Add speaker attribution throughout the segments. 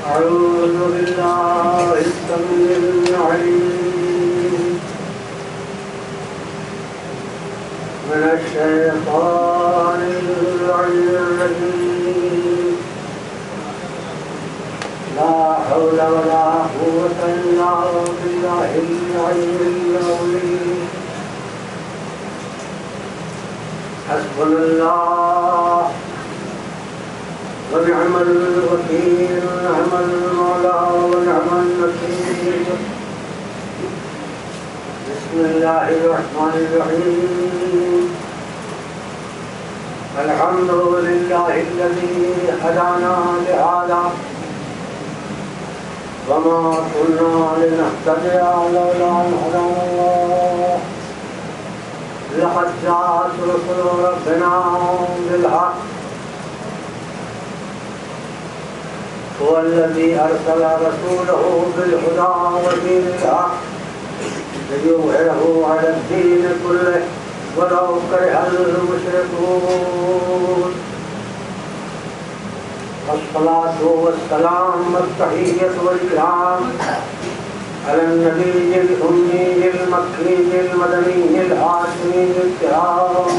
Speaker 1: أعوذ بالله السميع العليم من الشيطان الرجيم لا حول ولا قوة إلا بالله العلي العظيم حسبنا الله ونعم الوكيل نعم المولى ونعم النصير بسم الله الرحمن الرحيم الحمد لله الذي هدانا لهذا وما كنا لنهتدي لولا أن هدانا الله لقد جاءت رسل ربنا بالحق هو الذي أرسل رسوله بالهدى ودين الحق ليظهره على الدين كله ولو كره المشركون الصلاة والسلام والتحية والإكرام على النبي الأمي المكي المدني الهاشمي الكرام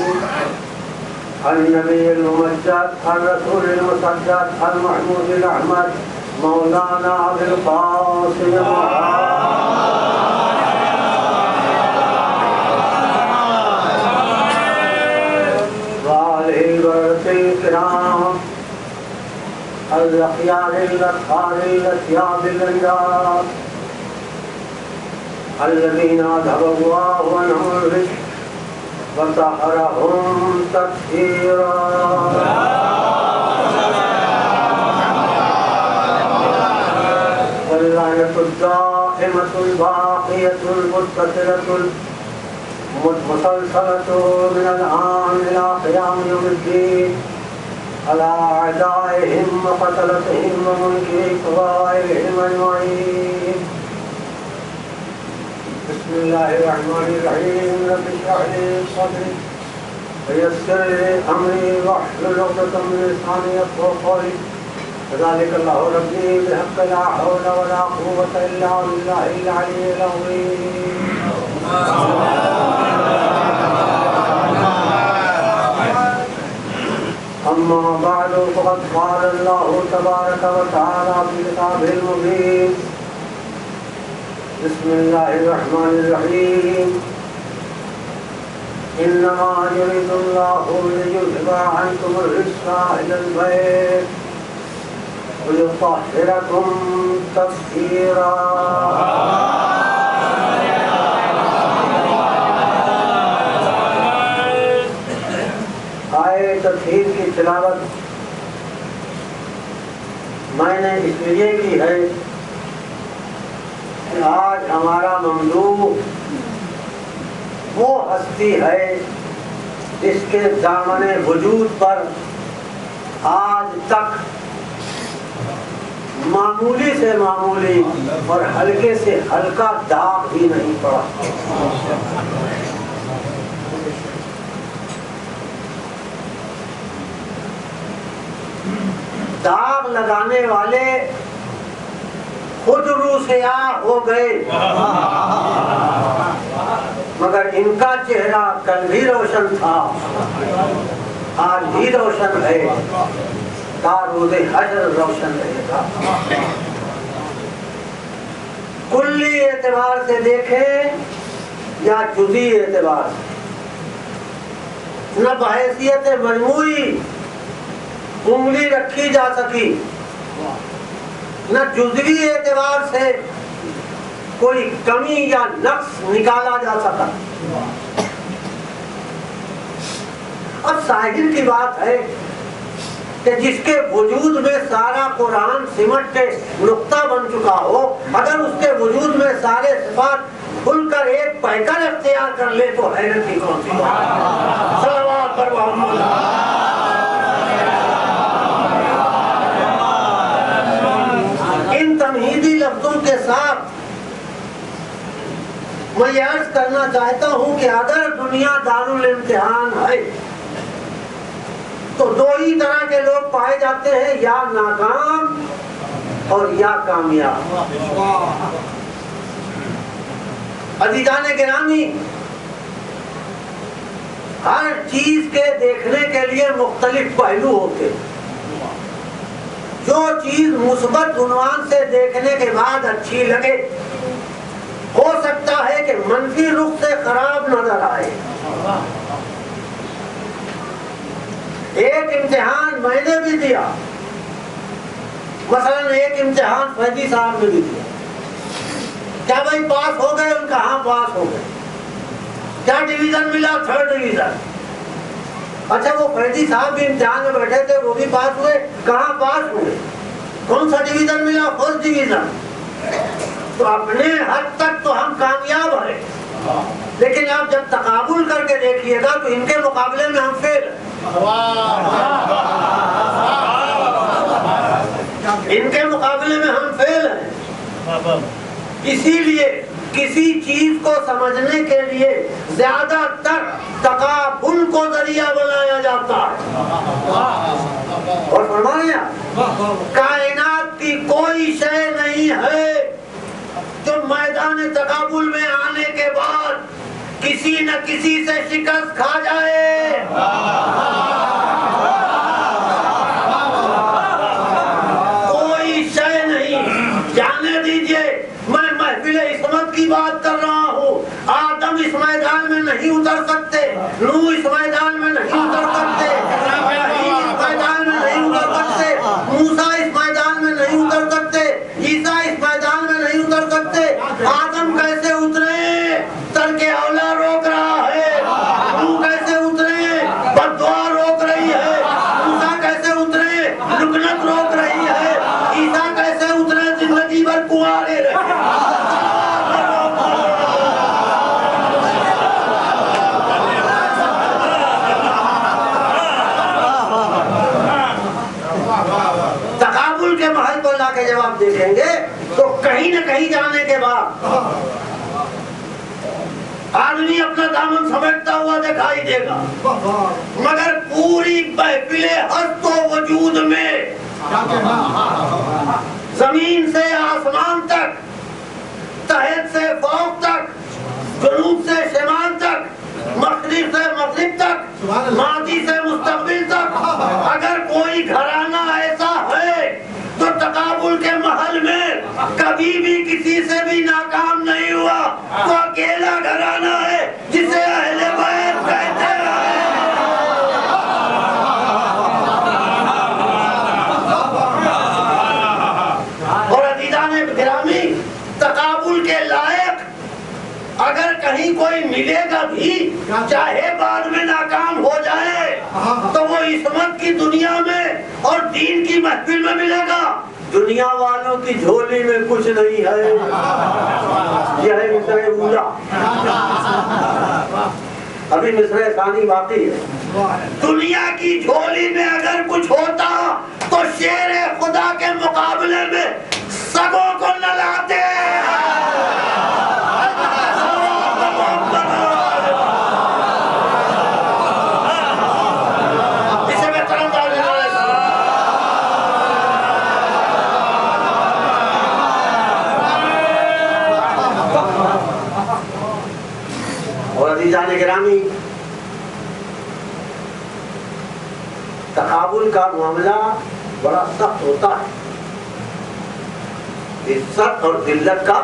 Speaker 1: النبي الممجد الرسول المسدد المحمود الأحمد مولانا أبي القاسم وآله البررة الكرام الأخيار الأطهار الأثياب الأنجاب الذين أذهب الله عنهم الرزق وطهرهم تطهيرا واللعنة الدائمة الباقية المتصلة المسلسلة من الآن إلى قيام يوم الدين على أعدائهم وقتلتهم ومنكري كبائرهم أجمعين. بسم الله الرحمن الرحيم رب اشرح لي صدري ويسر لي أمري واحلل عقدة من لساني يفقهوا قولي كذلك الله ربي بحق لا حول ولا قوة إلا بالله العلي العظيم. أما بعد فقد قال الله تبارك وتعالى في كتابه المبين بسم الله الرحمن الرحيم إنما يريد الله ليذهب عنكم الرجس أهل البيت ويطهركم تطهيرا. آیت تطہیر کی تلاوت میں نے اس لیے کی ہے کہ آج ہمارا ممدوح وہ ہستی ہے جس کے دامن وجود پر آج تک معمولی سے معمولی اور ہلکے سے ہلکا داغ بھی نہیں پڑا. داغ لگانے والے خود روح سیاہ ہو گئے مگر ان کا چہرہ کل بھی روشن تھا آج بھی روشن ہے تا روز حشر روشن رہے گا. کلی اعتبار سے دیکھیں یا جزئی اعتبار سے نہ بحیثیت مجموعی انگلی رکھی جا سکی نہ جزوی اعتبار سے کوئی کمی یا نقص نکالا جا سکا. اب ظاہر کی بات ہے کہ جس کے وجود میں سارا قرآن سمٹ کے نقطہ بن چکا ہو اگر اس کے وجود میں سارے صفات کھل کر ایک پیکر اختیار کر لے تو حیرت کی کون سی بات. صلوات پر محمد. ان تمہیدی لفظوں کے ساتھ میں یہ عرض کرنا چاہتا ہوں کہ اگر دنیا دارالامتحان ہے تو دو ہی طرح کے لوگ پائے جاتے ہیں، یا ناکام اور یا کامیاب۔ عزیزان گرامی، ہر چیز کے دیکھنے کے لیے مختلف پہلو ہوتے ہیں۔ جو چیز مثبت عنوان سے دیکھنے کے بعد اچھی لگے، ہو سکتا ہے کہ منفی رخ سے خراب نظر آئے۔ ایک امتحان میں نے بھی دیا، مثلا ایک امتحان فیضی صاحب نے بھی دیا۔ کیا بھائی پاس ہو گئے؟ ان کا ہاں پاس ہو گئے۔ کیا ڈویژن ملا؟ 3rd division. اچھا وہ فیضی صاحب بھی امتحان میں بیٹھے تھے، وہ بھی پاس ہوئے؟ کہاں پاس ہوئے؟ کون سا ڈویژن ملا؟ 1st division. تو اپنے حد تک تو ہم کامیاب ہیں، لیکن آپ جب تقابل کر کے دیکھیے گا تو ان کے مقابلے میں ہم فیل ہیں، ان کے مقابلے میں ہم فیل ہیں۔ اسی لیے کسی چیز کو سمجھنے کے لیے زیادہ تر تقابل کو ذریعہ بنایا جاتا ہے۔ اور فرمایا کائنات کی کوئی شے نہیں ہے جو میدان تقابل میں آنے کے بعد کسی نہ کسی سے شکست کھا جائے۔ کوئی شے نہیں۔ جانے دیجئے، میں محفل عصمت کی بات کر رہا ہوں۔ آدم اس میدان میں نہیں اتر سکتے، نوح اس میدان میں نہیں اتر سکتے، ابراہیم اس میدان میں نہیں اتر سکتے، موسیٰ اس میدان میں نہیں اتر سکتے، عیسیٰ اس میدان میں نہیں اتر سکتے۔ آدم کیسے اترے؟ ترک اولا روک رہا ہے۔ نوح کیسے اترے؟ بد دعا روک رہی ہے۔ موسیٰ کیسے اترے؟ لعنت روک رہی ہے۔ عیسیٰ کیسے اترے؟ زندگی بھر کنوارے رہے۔ تقابل کے محل پر لا کے جب آپ دیکھیں گے تو کہیں نہ کہیں جانے کے بعد آدمی اپنا دامن سمیٹتا ہوا دکھائی دے گا، مگر پوری محفل ہست و وجود میں زمین سے آسمان تک، تحت سے فوق تک، جنوب سے شمال تک، مشرق سے مغرب تک، ماضی سے مستقبل تک، اگر کوئی گھرانہ ایسا ہے تو تقابل کے محل میں کبھی بھی کسی سے بھی ناکام نہیں ہوا، تو اکیلا گھرانہ ہے جسے اہل بیت کہتے ہیں۔ اور عزیزان گرامی، تقابل کے لائق اگر کہیں کوئی ملے گا بھی، چاہے بعد میں ناکام ہو جائے، تو وہ عصمت کی دنیا میں اور دین کی محفل میں ملے گا۔ دنیا والوں کی جھولی میں کچھ نہیں ہے، یہ ہے مصر اولا۔ ابھی مصر ثانی باقی ہے۔ دنیا کی جھولی میں اگر کچھ ہوتا تو شیر خدا کے مقابلے میں سگوں کو نہ لاتے۔ عزیزان گرامی، تقابل کا معاملہ بڑا سخت ہوتا ہے، عزت اور ذلت کا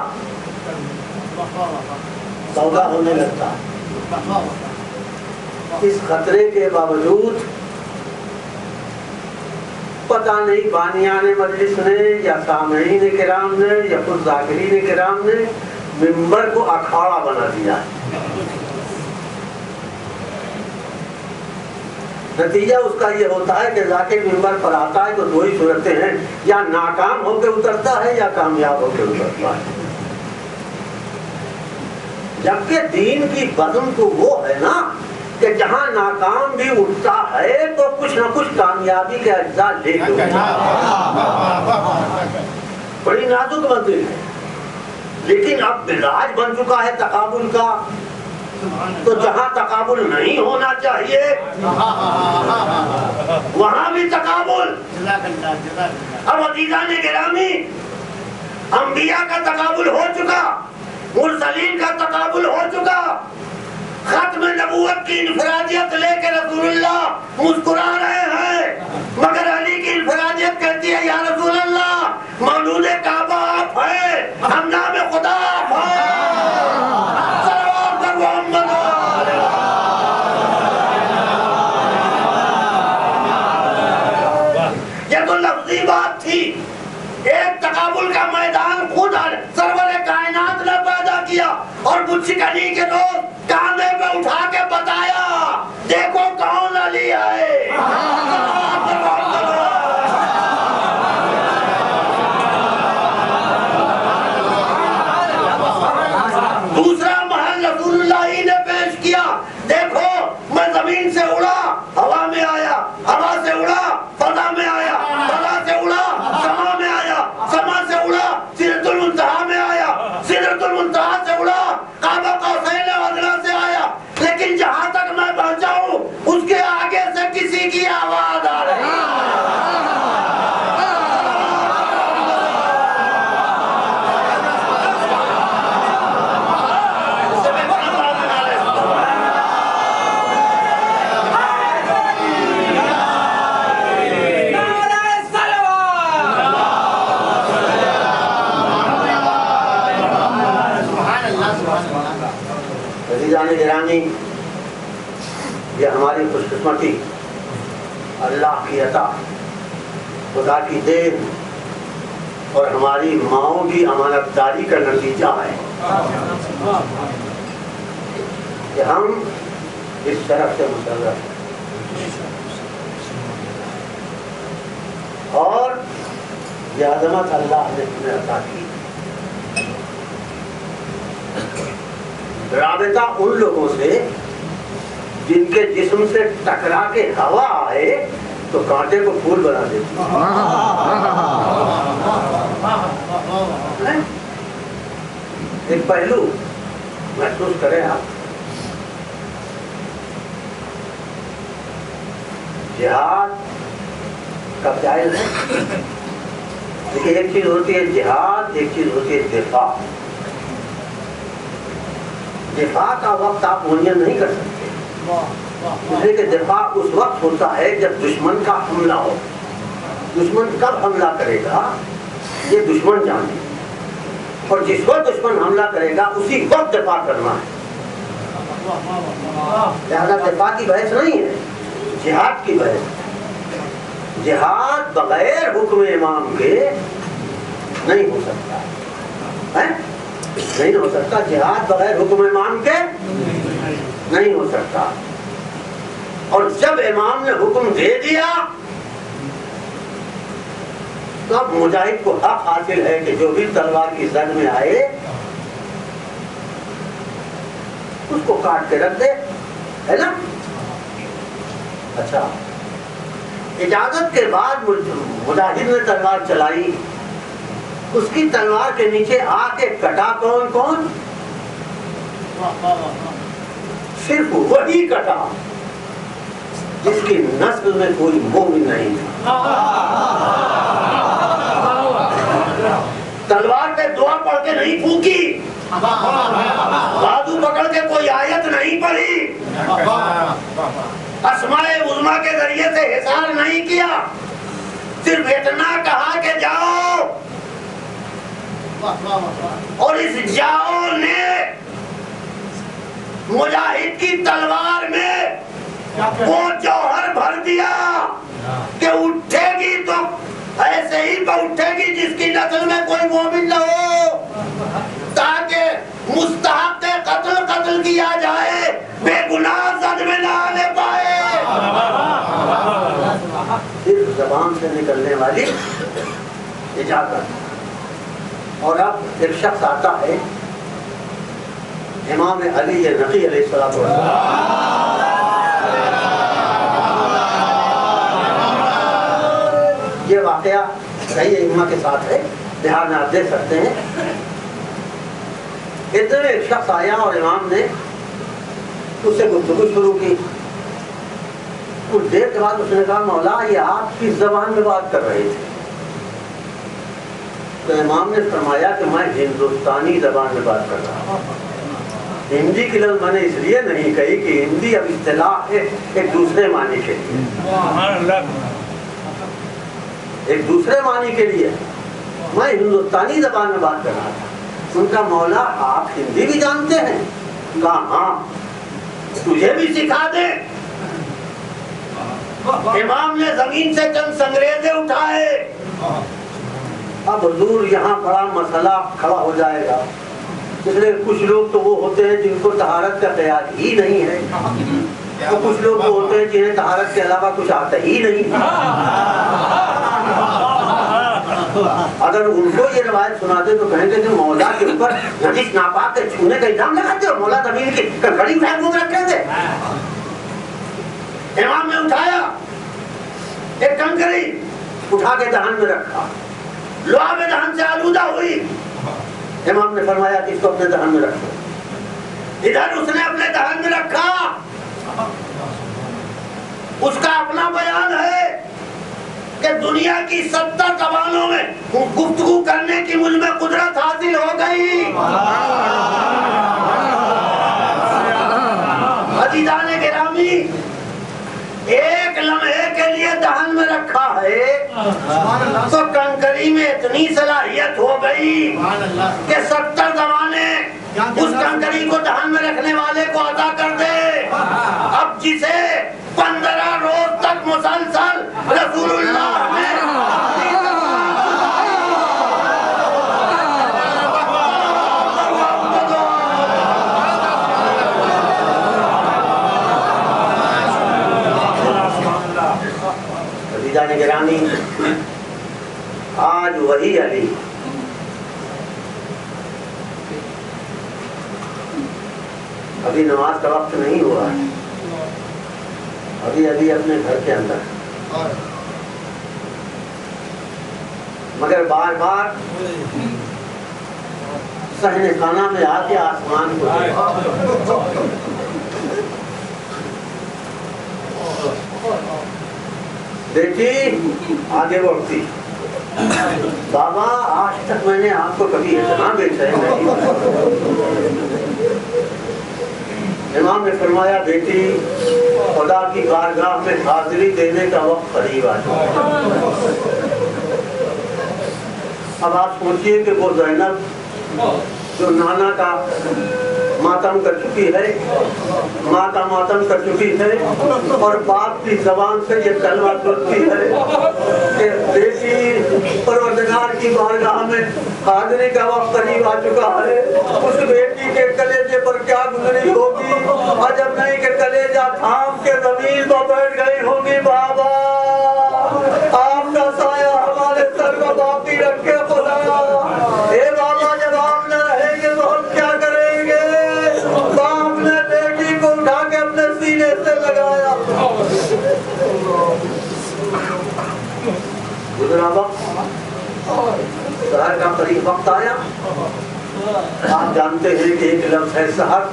Speaker 1: سودا ہونے لگتا ہے۔ اس خطرے کے باوجود پتہ نہیں بانیان مجلس نے یا سامعین کرام نے یا خود ذاکرین کرام نے ممبر کو اکھاڑا بنا دیا ہے۔ نتیجہ اس کا یہ ہوتا ہے کہ ذاکر ممبر پر آتا ہے تو دو ہی صورتیں ہیں، یا ناکام ہو کے اترتا ہے یا کامیاب ہو کے اترتا ہے۔ جبکہ دین کی بزم تو وہ ہے نا کہ جہاں ناکام بھی اٹھتا ہے تو کچھ نہ کچھ کامیابی کے اجزاء لے کے اٹھتا ہے۔ بڑی نازک منزل ہے، لیکن اب مزاج بن چکا ہے تقابل کا، تو جہاں تقابل نہیں ہونا چاہیے وہاں بھی تقابل۔ اب عزیزان گرامی، انبیاء کا تقابل ہو چکا، مرسلین کا تقابل ہو چکا، ختم نبوت کی انفرادیت لے کے رسول اللہ مسکرا رہے ہیں، مگر علی کی انفرادیت کہتی ہے یا رسول اللہ مولود کعبہ آپ ہیں، ہم نام خدا آپ ہیں، صلوات پر محمد۔ یہ تو لفظی بات تھی، ایک تقابل کا میدان خود سرور کائنات نے پیدا کیا اور بچکنی کے روز کاندھے پہ اٹھا کے بتایا دیکھو کون علی آئے۔ دوسرا محل رسول اللہ ہی نے پیش کیا، دیکھو میں زمین سے اڑا ہوا میں آیا، ہوا سے اڑا فضا میں آیا، فضا سے اڑا سما میں آیا، سما سے اڑا سدرۃ المنتہا میں آیا، سدرۃ المنتہا سے اڑا قاب قوسین و ادنیٰ سے آیا، لیکن جہاں تک میں پہنچا ہوں اس کے آگے سے کسی کی آواز آ رہی ہے۔ گرامی، یہ ہماری خوش قسمتی، اللہ کی عطا، خدا کی دین اور ہماری ماؤں کی امانت داری کا نتیجہ ہے کہ ہم اس طرح سے مسلط ہیں، اور یہ عظمت اللہ نے ہمیں عطا کی۔ رابطہ ان لوگوں سے جن کے جسم سے ٹکرا کے ہوا آئے تو کانٹے کو پھول بنا دیتی، ایک پہلو محسوس کریں آپ، جہاد کا جائز ہے، لیکن ایک چیز ہوتی ہے جہاد، ایک چیز ہوتی ہے دفاع۔ دفاع کا وقت آپ معین نہیں کر سکتے، اس لیے کہ دفاع اس وقت ہوتا ہے جب دشمن کا حملہ ہو۔ دشمن کب حملہ کرے گا یہ دشمن جانے، اور جس وقت دشمن حملہ کرے گا اسی وقت دفاع کرنا ہے۔ لہذا دفاع کی بحث نہیں ہے، جہاد کی بحث۔ جہاد بغیر حکم امام کے نہیں ہو سکتا ہے، نہیں ہو سکتا، جہاد بغیر حکم امام کے نہیں ہو سکتا۔ اور جب امام نے حکم دے دیا تو اب مجاہد کو حق حاصل ہے کہ جو بھی تلوار کی زد میں آئے اس کو کاٹ کے رکھ دے، ہے نا؟ اچھا، اجازت کے بعد مجاہد نے تلوار چلائی، اس کی تلوار کے نیچے آ کے کٹا کون کون؟ صرف وہی کٹا جس کی نسل میں کوئی مومن نہیں تھا۔ تلوار پہ دعا پڑھ کے نہیں پھونکی، بازو پکڑ کے کوئی آیت نہیں پڑھی، اسماء عظمیٰ کے ذریعے سے حصار نہیں کیا، صرف اتنا کہا کہ جاؤ، اور اس جاؤ نے مجاہد کی تلوار میں وہ جوہر بھر دیا کہ اٹھے گی تو ایسے ہی اٹھے گی جس کی نسل میں کوئی مومن نہ ہو، تاکہ مستحق قتل کیا جائے، بے گناہ زد میں نہ آنے پائے۔ صرف زبان سے نکلنے والی اجازت۔ اور اب ایک شخص آتا ہے، امام علی نقی علیہ السلام، یہ واقعہ صحیح ائمہ کے ساتھ ہے، بہار میں آپ دیکھ سکتے ہیں۔ اتنے میں ایک شخص آیا اور امام نے اس سے گفتگو شروع کی، کچھ دیر کے بعد اس نے کہا مولا یہ آپ کس زبان میں بات کر رہے تھے؟ تو امام نے فرمایا کہ میں ہندوستانی زبان میں بات کر رہا ہوں. ہندی کی لفظ میں نے اس لیے نہیں کہی کہ ہندی اب اصطلاح ہے ایک دوسرے معنی کے لیے, ایک دوسرے معنی کے لیے. میں ہندوستانی زبان میں بات کر رہا تھا. ان کا مولا آپ ہندی بھی جانتے ہیں؟ کہا ہاں. تجھے بھی سکھا دے. امام نے زمین سے چند سنگریزے اٹھائے. اب حضور یہاں بڑا مسئلہ کھڑا ہو جائے گا, اس لیے کچھ لوگ تو وہ ہوتے ہیں جن کو طہارت کا خیال ہی نہیں ہے, اور کچھ لوگ وہ ہوتے ہیں جنہیں طہارت کے علاوہ کچھ آتا ہی نہیں. اگر ان کو یہ روایت سناتے تو کہیں گے کہ مولا کے اوپر نجس ناپاک کے چھونے کا الزام لگاتے ہو, مولا زمین کی کنکڑی پھینک دے رکھے تھے. امام نے اٹھایا ایک کنکری, اٹھا کے دہن میں رکھا, لعاب دہن سے آلودہ ہوئی. امام نے فرمایا کہ اس کو اپنے دہن میں رکھو. ادھر اس نے اپنے دہن میں رکھا. اس کا اپنا بیان ہے کہ دنیا کی 70 زبانوں میں گفتگو کرنے کی مجھ میں قدرت حاصل ہو گئی. عزیزان گرامی, ایک لمحے کے لیے دہن میں رکھا ہے تو کنکری میں اتنی صلاحیت ہو گئی کہ 70 زبانیں اس کنکری کو دہن میں رکھنے والے کو عطا کر دے. اب جسے 15 روز تک مسلسل رسول اللہ نے گرامی, آج وہی علی ابھی نماز کا وقت نہیں ہوا, ابھی ابھی اپنے گھر کے اندر, مگر بار بار صحن خانہ میں آ کے آسمان کو بیٹی آگے بڑھتی. بابا آج تک میں نے آپ کو کبھی اتنا بے چین نہیں. امام نے فرمایا بیٹی خدا کی بارگاہ میں حاضری دینے کا وقت قریب آ چکا. اب آپ سوچئے کہ وہ زینب جو نانا کا ماتم کر چکی ہے, ماں کا ماتم کر چکی ہے, اور باپ کی زبان سے یہ کلمہ سنتی ہے کہ بیٹی پروردگار کی بارگاہ میں حاضری کا وقت قریب آ چکا ہے. اس بیٹی کے کلیجے پر کیا گزری ہوگی, عجب نہیں کہ کلیجہ تھام کے زمین پر بیٹھ گئی ہوگی. بابا آپ کا سایہ ہمارے سر کو باقی رکھے خدا. اے بابا جب آپ نہ رہیں گے تو ہم کیا کریں گے. باپ نے بیٹی کو اٹھا کے اپنے سینے سے لگایا. گزرا وقت, سحر کا قریب وقت آیا. آپ جانتے ہیں کہ ایک لفظ ہے سحر,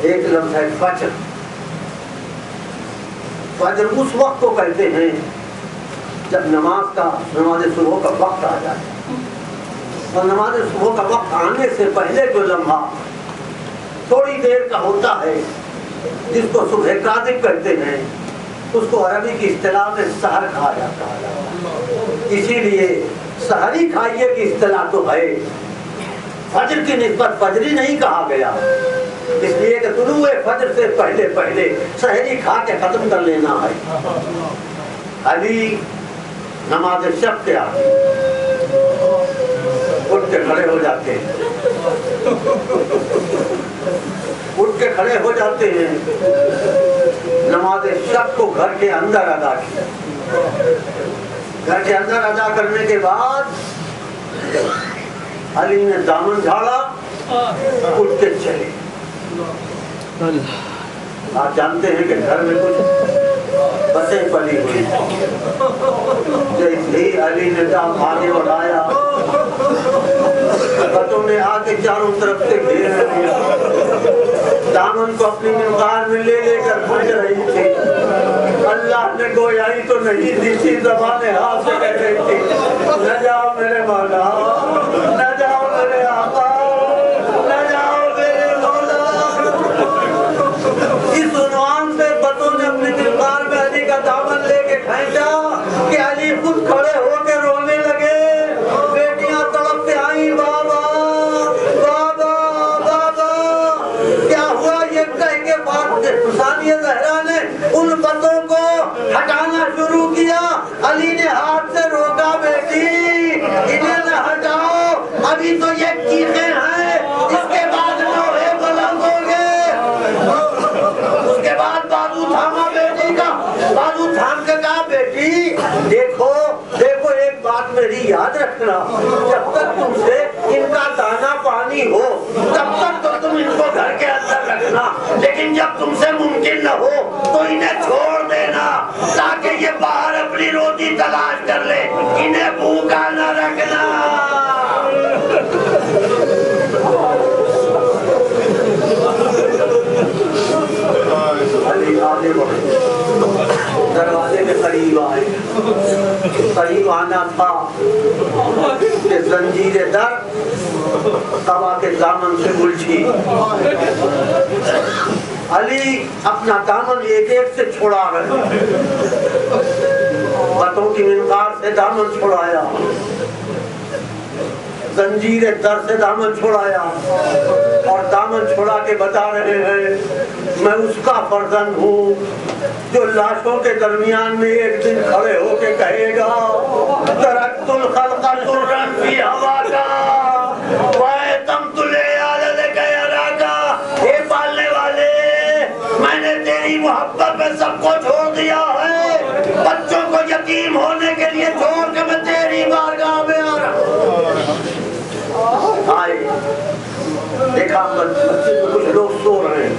Speaker 1: ایک لفظ ہے فجر. فجر اس وقت کو کہتے ہیں جب نماز صبح کا وقت آ جائے, اور نماز صبح کا وقت آنے سے پہلے جو لمحہ تھوڑی دیر کا ہوتا ہے جس کو صبح کاذب کہتے ہیں, اس کو عربی کی اصطلاح میں سحر کہا جاتا ہے. اسی لیے سحری کھائیے کی اصطلاح تو ہے, فجر کی نسبت فجری نہیں کہا گیا, اس لیے کہ طلوع فجر سے پہلے پہلے سحری کھا کے ختم کر لینا ہے. علی نماز شب کے آتے اٹھ کے کھڑے ہو جاتے ہیں, اٹھ کے کھڑے ہو جاتے ہیں. نماز شب کو گھر کے اندر ادا کی. گھر کے اندر ادا کرنے کے بعد علی نے دامن جھاڑا, اٹھ کے چلے. آپ جانتے ہیں کہ گھر میں کچھ بسیں پلی ہوئی, جیسے ہی علی نے دام آگے بڑھایا, بچوں نے آ کے چاروں طرف سے گھیر لیا. دامن کو اپنی منقار میں لے لے کر پھنس رہی تھی. اللہ نے گویائی تو نہیں دی تھی, زبان حال سے کہہ رہی تھی نہ جاؤ میرے مولا, رکھنا، جب تک تم سے ان کا دانا پانی ہو تب تک تو تم ان کو گھر کے اندر رکھنا، لیکن جب تم سے ممکن نہ ہو تو انہیں چھوڑ دینا تاکہ یہ باہر اپنی روٹی تلاش کر لے، انہیں بھوکا نہ رکھنا۔ علی آگے بڑھے، دروازے کے قریب آئے، قریب آنا تھا کہ زنجیر در قبا کے دامن سے الجھی۔ علی اپنا دامن ایک ایک سے چھڑا رہے، بتوں کی منقار سے دامن چھڑایا، زنجیر در سے دامن چھڑایا، اور دامن چھڑا کے بتا رہے ہیں میں اس کا فرزند ہوں جو لاشوں کے درمیان میں ایک دن کھڑے ہو کے کہے گا ترکت الخلق طرا فی ہواکا واتمت العیال لک یراکا۔ اے پالنے والے، میں نے تیری محبت میں سب کو چھوڑ دیا ہے، بچوں کو یتیم ہونے کے لیے چھوڑ کے میں تیری بارگاہ میں آ رہا ہوں۔ آئے، دیکھا مسجد میں کچھ لوگ سو رہے ہیں،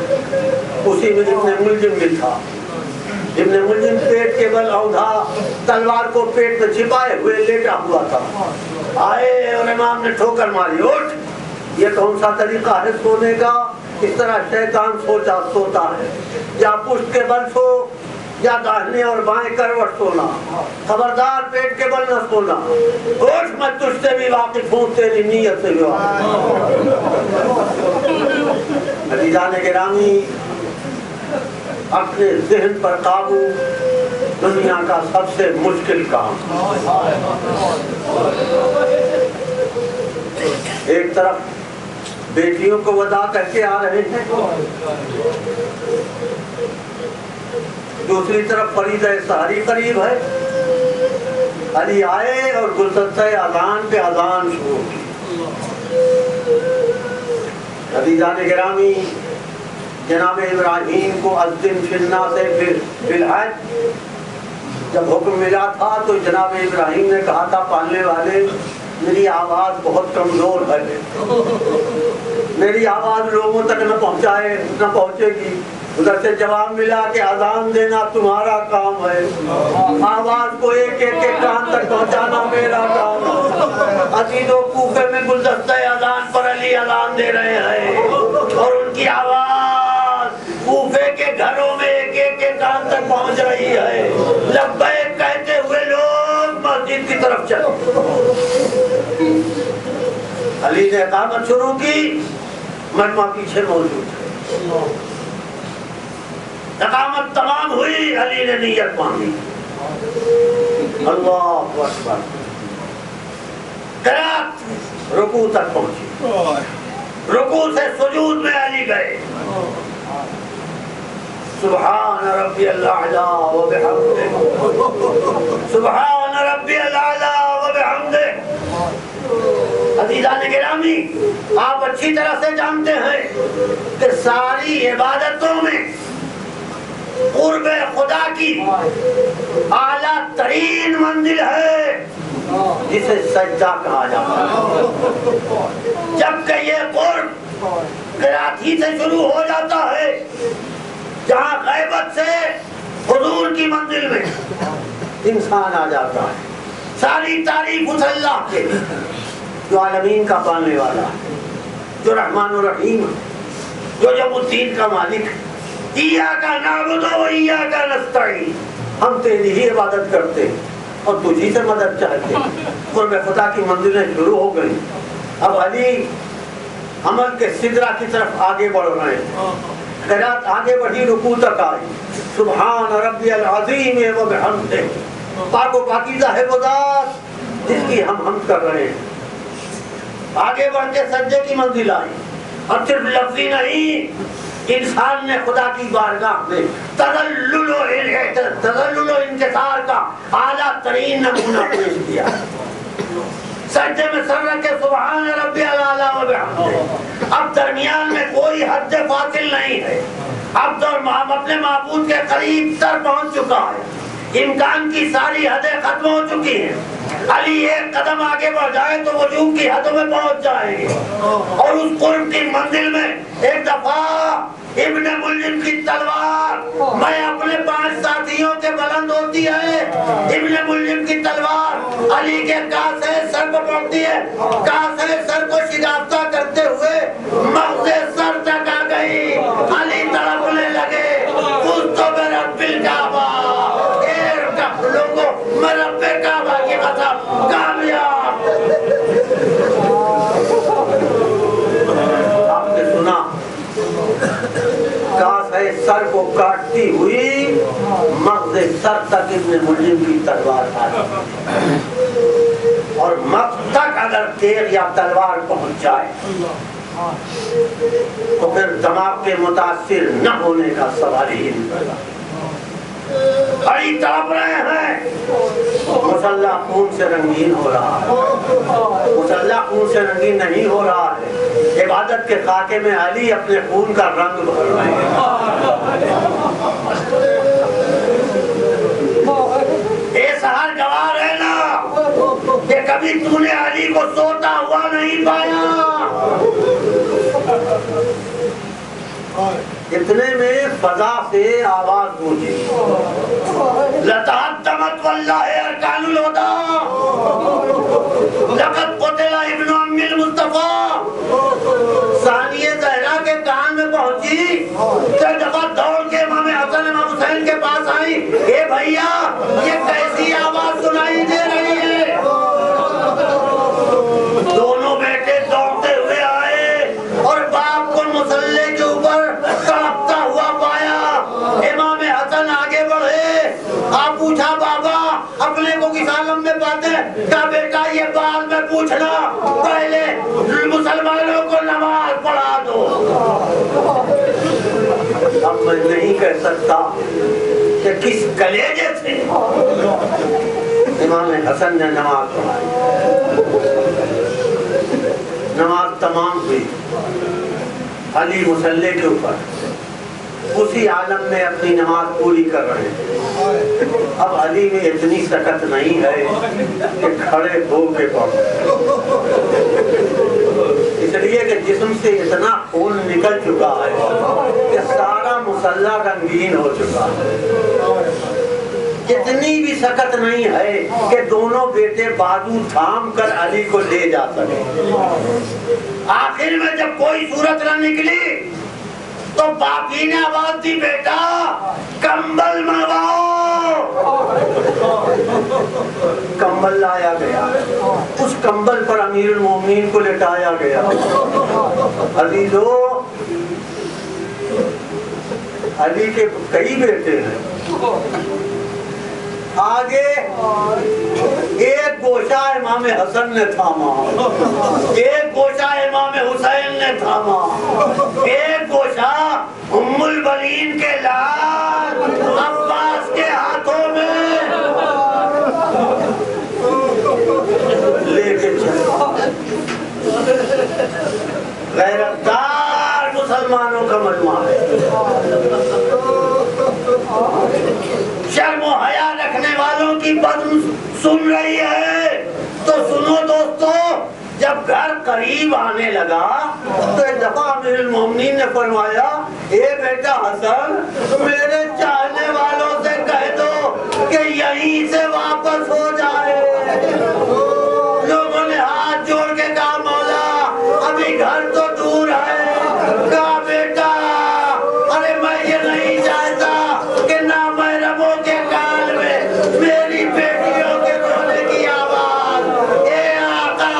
Speaker 1: اسی میں ابن ملجم بھی تھا۔ ابن ملجم پیٹ کے بل اوندھا، تلوار کو پیٹ میں چھپائے ہوئے لیٹا ہوا تھا۔ آئے اور امام نے ٹھوکر ماری، اٹھ، یہ کون سا طریقہ ہے سونے کا؟ اس طرح شیطان سوتا ہے، یا پشت کے بل سو یا داہنے اور بائیں کروٹ سونا، خبردار پیٹ کے بل نہ سونا۔ اٹھ، میں تجھ سے بھی واقف ہوں، تیری نیت سے بھی واقف ہوں۔ عزیزان گرامی، اپنے ذہن پر قابو دنیا کا سب سے مشکل کام۔ ایک طرف بیٹیوں کو وداع کر کے آ رہے ہیں، دوسری طرف فریضہ سحری قریب ہے۔ علی آئے اور گلدستہ اذان پہ اذان شروع کی۔ عزیزان گرامی، جناب ابراہیم کو اذن فی الناس فی الحج جب حکم ملا تھا تو جناب ابراہیم نے کہا تھا پالنے والے میری آواز بہت کمزور ہے، میری آواز لوگوں تک نہ پہنچے گی۔ ادھر سے جواب ملا کہ اذان دینا تمہارا کام ہے، آواز کو ایک ایک کے کان تک پہنچانا میرا کام ہے۔ عزیزوں، کوفے میں گلدستہ اذان پر علی اذان دے رہے ہیں اور ان کی آواز کوفے کے گھروں میں ایک ایک کے کان تک پہنچ رہی ہے۔ لبیک کہتے ہوئے لوگ مسجد کی طرف چلے۔ علی نے اقامت شروع کی، مجمع پیچھے موجود ہے۔ اقامت تمام ہوئی، علی نے نیت باندھی، اللہ اکبر، قرات رکوع تک پہنچی، رکوع سے سجود میں علی گئے، سبحان ربی الاعلی و بحمدہ، سبحان ربی الاعلی و بحمدہ۔ عزیزان گرامی، آپ اچھی طرح سے جانتے ہیں کہ ساری عبادتوں میں قرب خدا کی اعلیٰ ترین منزل ہے جسے سجدہ کہا جاتا ہے۔ جبکہ یہ قرب قرات ہی سے شروع ہو جاتا ہے، جہاں غیبت سے حضور کی منزل میں انسان آ جاتا ہے۔ ساری تعریف اس اللہ کے جو عالمین کا پالنے والا ہے، جو رحمان و رحیم ہے، جو یوم الدین کا مالک ہے۔ ایاک نعبد و ایاک نستعین، ہم تیری ہی عبادت کرتے ہیں اور تجھی سے مدد چاہتے ہیں۔ قرب خدا کی منزلیں شروع ہو گئی۔ اب علی عمل کے سدرہ کی طرف آگے بڑھ رہے ہیں، قرات آگے بڑھی، رکوع تک آئی، سبحان ربی العظیم و بحمدہ، پاک و پاکیزہ ہے وہ ذات جس کی ہم حمد کر رہے ہیں۔ آگے بڑھ کے سجدے کی منزل آئی، اور صرف لفظی نہیں، انسان نے خدا کی بارگاہ میں تذلل و انکسار کا اعلیٰ ترین نمونہ پیش کیا۔ سجدے میں سر رکھ کے سبحان ربی الاعلی و بحمدہ۔ اب درمیان میں کوئی حد فاصل نہیں ہے، اب اپنے معبود کے قریب تر پہنچ چکا ہے۔ امکان کی ساری حدیں ختم ہو چکی ہیں. علی ایک قدم آگے بڑھ جائے تو وجوب کی حدوں میں پہنچ جائیں گے اور اس قرب کی منزل میں ایک دفعہ ابن ملجم کی تلوار میں اپنے 5 ساتھیوں کے بلند ہوتی ہے. ابن ملجم کی تلوار علی کے کاسے سر پر پڑتی ہے. کاسے سر کو شکافتہ کرتے ہوئے مغز سر تک آ گئی. علی تڑپنے لگے. کچھ تو میرا رب کعبہ لوگوں میں رب کعبہ کی قسم کامیاب. آپ نے سنا کاسے سر کو کاٹتی ہوئی مغز سر تک ابن ملجم کی تلوار آئی اور مغز تک اگر تیغ یا تلوار پہنچ جائے تو پھر دماغ کے متاثر نہ ہونے کا سوال ہی نہیں پیدا. کھڑی تڑپ رہے ہیں. مسلح خون سے رنگین ہو رہا ہے. مسلح خون سے رنگین نہیں ہو رہا ہے. عبادت کے خاکے میں علی اپنے خون کا رنگ بھر رہے ہیں. اے سحر گوار ہے نا کہ کبھی تو نے علی کو سوتا ہوا نہیں پایا. اتنے میں فضا سے آواز گونجی. لتعدمت واللہ ارکان الہدی لقد قتل ابن ام المصطفیٰ. ثانیہ زہرا کے کان میں پہنچی. 3 دفعہ دوڑ کے امام حسن امام حسین کے پاس آئی. اے بھیا یہ کیسی آواز سنائی دے رہی ہے؟ دونوں بیٹے دوڑتے ہوئے آئے اور باپ کو مسلح کے اوپر تڑپتا ہوا پایا. امام حسن آگے بڑھے. آپ پوچھا بابا اپنے کو کس عالم میں پاتے ہیں؟ کہا بیٹا یہ بعد میں پوچھنا، پہلے مسلمانوں کو نماز پڑھا دو. اب میں نہیں کہہ سکتا کہ کس کلیجے سے امام حسن نے نماز پڑھائی. نماز تمام ہوئی. علی مسلح کے اوپر اسی عالم میں اپنی نماز پوری کر رہے ہیں. اب علی میں اتنی سکت نہیں ہے کہ کھڑے ہو کے پڑھو. اس لیے کہ جسم سے اتنا خون نکل چکا ہے کہ سارا مسلح رنگین ہو چکا ہے. اتنی بھی سکت نہیں ہے کہ دونوں بیٹے بازو تھام کر علی کو لے جا سکے. آخر میں جب کوئی صورت نہ نکلی تو باپی نے آواز دی بیٹا کمبل منگواؤ. کمبل لایا گیا. اس کمبل پر امیر المومنین کو لٹایا گیا. عزیزو علی کے کئی بیٹے ہیں. آگے ایک گوشہ امام حسن نے تھاما, ایک گوشہ امام حسین نے تھاما, ایک گوشہ ام البنین کے لال عباس کے ہاتھوں میں لے کے چلا. غیرتدار مسلمانوں کا مجموعہ ہے. شرم و حیا رکھنے والوں کی بزم سن رہی ہے تو سنو دوستو. جب گھر قریب آنے لگا تو ایک دفعہ امیر المومنین نے فرمایا اے بیٹا حسن میرے چاہنے والوں سے کہہ دو کہ یہیں سے واپس ہو جائے. لوگوں نے ہاتھ جوڑ کے کہا مولا ابھی گھر تو دور ہے. کہا بیٹا ارے میں یہ نہیں چاہتا کہ نامحرموں کے کان میں میری بیٹیوں کے رونے کی آواز. اے آقا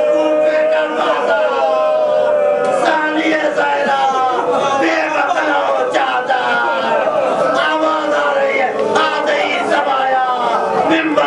Speaker 1: کوفے کا بازار ثانیہ زہرا بے بکلا ہو چادر آواز آ رہی ہے. آدھے ہی سبایا ممبر